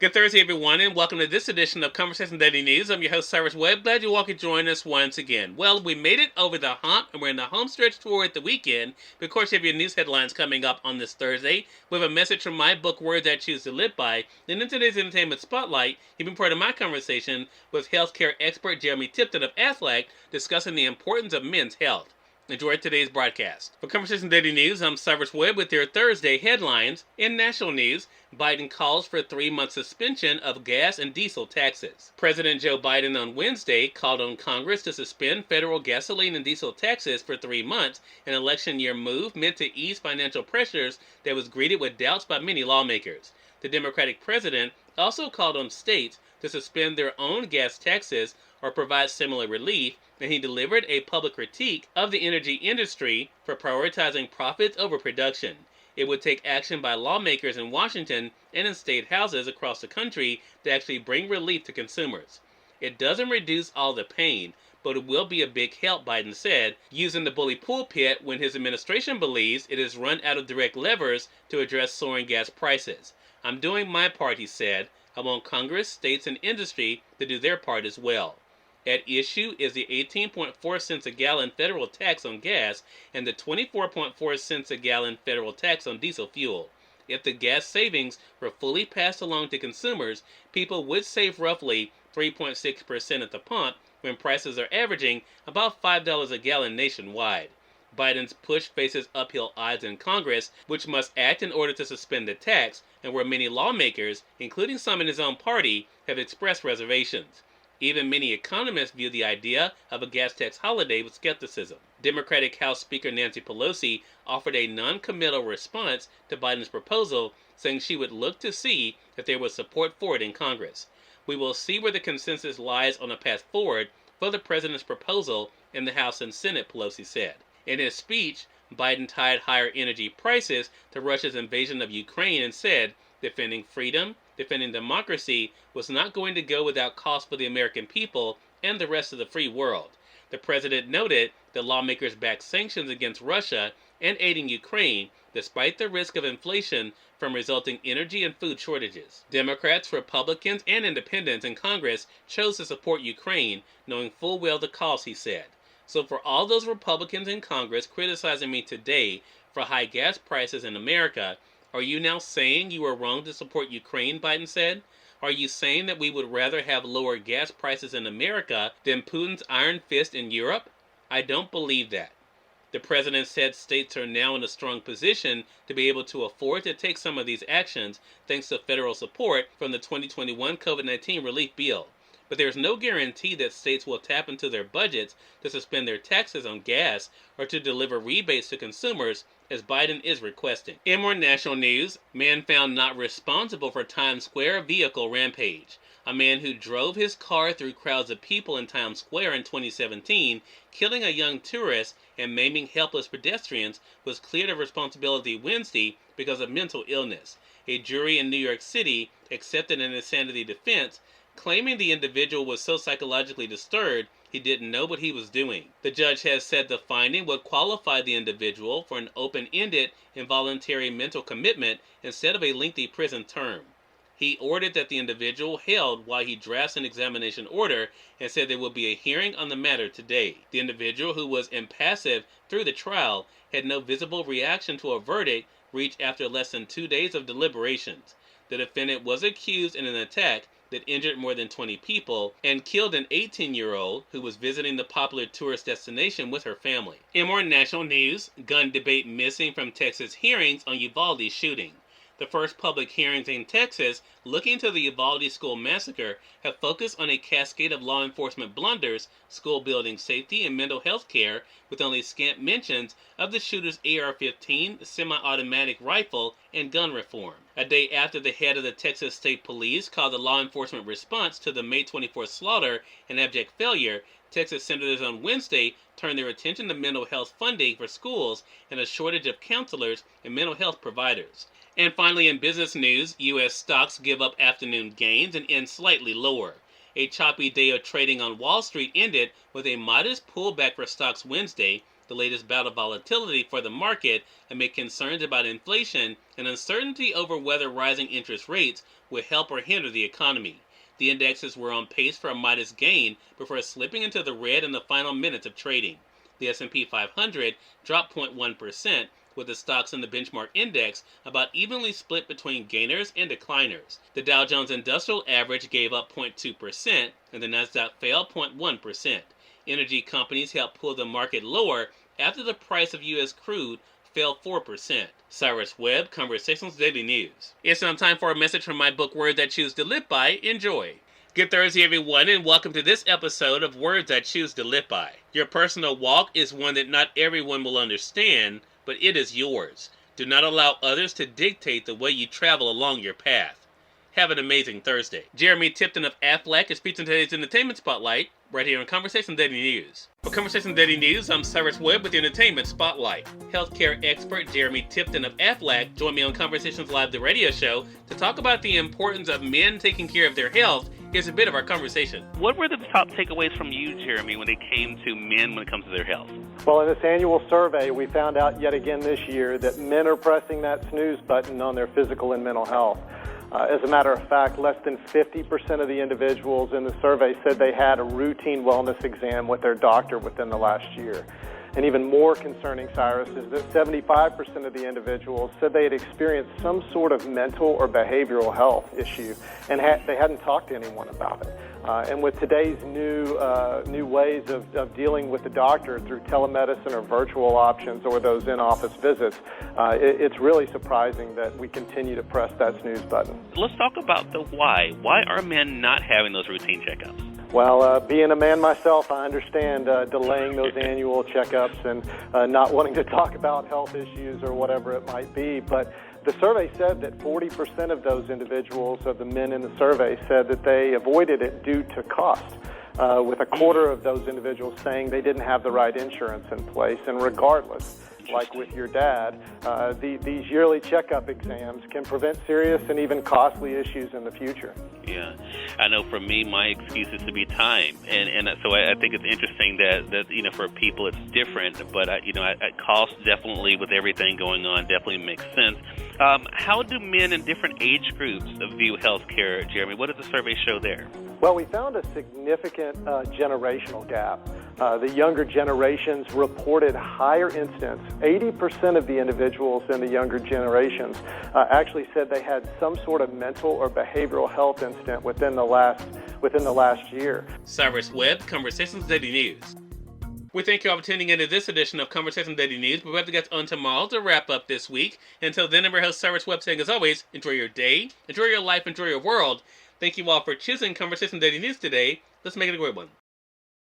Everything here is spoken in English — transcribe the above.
Good Thursday, everyone, and welcome to this edition of Conversation Daily News. I'm your host, Cyrus Webb. Glad you all could join us once again. Well, we made it over the hump, and we're in the home stretch toward the weekend. But of course, you have your news headlines coming up on this Thursday. We have a message from my book, Words I Choose to Live By. And in today's Entertainment Spotlight, you've been part of my conversation with healthcare expert Jeramy Tipton of Aflac discussing the importance of men's health. Enjoy today's broadcast. For Conversation Daily News, I'm Cyrus Webb with your Thursday headlines. In national news, Biden calls for a 3-month suspension of gas and diesel taxes. President Joe Biden on Wednesday called on Congress to suspend federal gasoline and diesel taxes for 3 months, an election year move meant to ease financial pressures that was greeted with doubts by many lawmakers. The Democratic president also called on states to suspend their own gas taxes or provide similar relief, and he delivered a public critique of the energy industry for prioritizing profits over production. It would take action by lawmakers in Washington and in state houses across the country to actually bring relief to consumers. It doesn't reduce all the pain, but it will be a big help, Biden said, using the bully pulpit when his administration believes it has run out of direct levers to address soaring gas prices. I'm doing my part, he said. I want Congress, states, and industry to do their part as well. At issue is the 18.4 cents a gallon federal tax on gas and the 24.4 cents a gallon federal tax on diesel fuel. If the gas savings were fully passed along to consumers, people would save roughly 3.6% at the pump when prices are averaging about $5 a gallon nationwide. Biden's push faces uphill odds in Congress, which must act in order to suspend the tax, and where many lawmakers, including some in his own party, have expressed reservations. Even many economists view the idea of a gas tax holiday with skepticism. Democratic House Speaker Nancy Pelosi offered a non-committal response to Biden's proposal, saying she would look to see if there was support for it in Congress. We will see where the consensus lies on a path forward for the president's proposal in the House and Senate, Pelosi said. In his speech, Biden tied higher energy prices to Russia's invasion of Ukraine and said, defending freedom, defending democracy was not going to go without cost for the American people and the rest of the free world. The president noted that lawmakers backed sanctions against Russia and aiding Ukraine, despite the risk of inflation from resulting energy and food shortages. Democrats, Republicans, and independents in Congress chose to support Ukraine, knowing full well the cost, he said. So for all those Republicans in Congress criticizing me today for high gas prices in America, are you now saying you were wrong to support Ukraine, Biden said? Are you saying that we would rather have lower gas prices in America than Putin's iron fist in Europe? I don't believe that. The president said states are now in a strong position to be able to afford to take some of these actions thanks to federal support from the 2021 COVID-19 relief bill. But there's no guarantee that states will tap into their budgets to suspend their taxes on gas or to deliver rebates to consumers, as Biden is requesting. In more national news, man found not responsible for Times Square vehicle rampage. A man who drove his car through crowds of people in Times Square in 2017, killing a young tourist and maiming helpless pedestrians, was cleared of responsibility Wednesday because of mental illness. A jury in New York City accepted an insanity defense, claiming the individual was so psychologically disturbed he didn't know what he was doing. The judge has said the finding would qualify the individual for an open-ended involuntary mental commitment instead of a lengthy prison term. He ordered that the individual held while he drafts an examination order and said there will be a hearing on the matter today. The individual, who was impassive through the trial, had no visible reaction to a verdict reached after less than 2 days of deliberations. The defendant was accused in an attack that injured more than 20 people and killed an 18-year-old who was visiting the popular tourist destination with her family. In more national news, gun debate missing from Texas hearings on Uvalde shooting. The first public hearings in Texas looking into the Uvalde school massacre have focused on a cascade of law enforcement blunders, school building safety, and mental health care, with only scant mentions of the shooter's AR-15 semi-automatic rifle and gun reform. A day after the head of the Texas State Police called the law enforcement response to the May 24th slaughter an abject failure, Texas senators on Wednesday turned their attention to mental health funding for schools and a shortage of counselors and mental health providers. And finally, in business news, U.S. stocks give up afternoon gains and end slightly lower. A choppy day of trading on Wall Street ended with a modest pullback for stocks Wednesday, the latest bout of volatility for the market amid concerns about inflation and uncertainty over whether rising interest rates will help or hinder the economy. The indexes were on pace for a modest gain before slipping into the red in the final minutes of trading. The S&P 500 dropped 0.1%, with the stocks in the benchmark index about evenly split between gainers and decliners. The Dow Jones Industrial Average gave up 0.2%, and the Nasdaq fell 0.1%. Energy companies helped pull the market lower after the price of U.S. crude fell 4%. Cyrus Webb, Conversations Daily News. It's now time for a message from my book, Words I Choose to Live By. Enjoy. Good Thursday, everyone, and welcome to this episode of Words I Choose to Live By. Your personal walk is one that not everyone will understand, but it is yours. Do not allow others to dictate the way you travel along your path. Have an amazing Thursday. Jeramy Tipton of Aflac is featured in today's Entertainment Spotlight, right here on Conversation Daily News. For Conversation Daily News, I'm Cyrus Webb with the Entertainment Spotlight. Healthcare expert Jeramy Tipton of Aflac joined me on Conversations Live, the radio show, to talk about the importance of men taking care of their health. Here's a bit of our conversation. What were the top takeaways from you, Jeremy, when it came to men when it comes to their health? Well, in this annual survey, we found out yet again this year that men are pressing that snooze button on their physical and mental health. As a matter of fact, less than 50% of the individuals in the survey said they had a routine wellness exam with their doctor within the last year. And even more concerning, Cyrus, is that 75% of the individuals said they had experienced some sort of mental or behavioral health issue, and they hadn't talked to anyone about it. And with today's new ways of dealing with the doctor through telemedicine or virtual options or those in-office visits, it's really surprising that we continue to press that snooze button. Let's talk about the why. Why are men not having those routine checkups? Well, being a man myself, I understand delaying those annual checkups and not wanting to talk about health issues or whatever it might be. But the survey said that 40% of those individuals, of the men in the survey, said that they avoided it due to cost, with a quarter of those individuals saying they didn't have the right insurance in place. And regardless, like with your dad, these yearly checkup exams can prevent serious and even costly issues in the future. Yeah, I know for me, my excuse is to be time, and so I think it's interesting that for people it's different, but cost definitely with everything going on definitely makes sense. How do men in different age groups view healthcare, Jeremy? What does the survey show there? Well, we found a significant generational gap. The younger generations reported higher incidence. 80% of the individuals in the younger generations actually said they had some sort of mental or behavioral health incident within the last year. Cyrus Webb, Conversations Daily News. We thank you all for tuning into this edition of Conversation Daily News. We'll have to get on tomorrow to wrap up this week. Until then, I'm your host, Cyrus Webb, saying as always, enjoy your day, enjoy your life, enjoy your world. Thank you all for choosing Conversation Daily News today. Let's make it a great one.